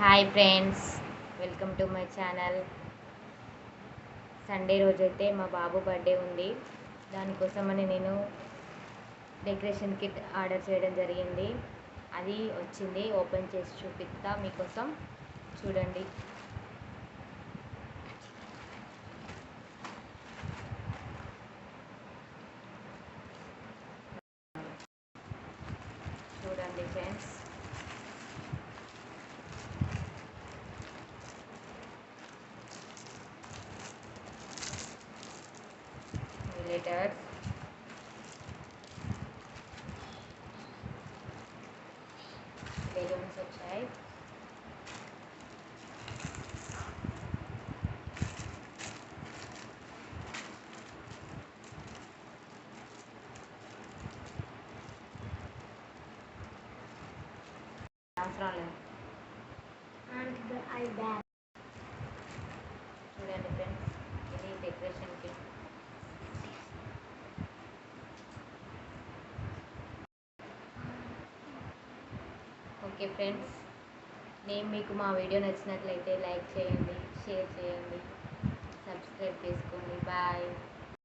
Hi friends, welcome to my channel. Sunday రోజైతే మా బాబు birthday ఉంది. దానికోసమని నేను డెకరేషన్ కిట్ ఆర్డర్ చేయడం జరిగింది. అది వచ్చింది, ఓపెన్ చేసి చూపిస్తా మీకోసం. చూడండి. చూడండి ఫ్రెండ్స్, లెటర్స్, బెలూన్స్ వచ్చాయి. అవసరం లేదు. చూడండి ఫ్రెండ్స్, ఇది డెకరేషన్ కిట్. ఓకే ఫ్రెండ్స్, మీకు మా వీడియో నచ్చినట్లయితే లైక్ చేయండి, షేర్ చేయండి, సబ్స్క్రైబ్ చేసుకోండి. బాయ్.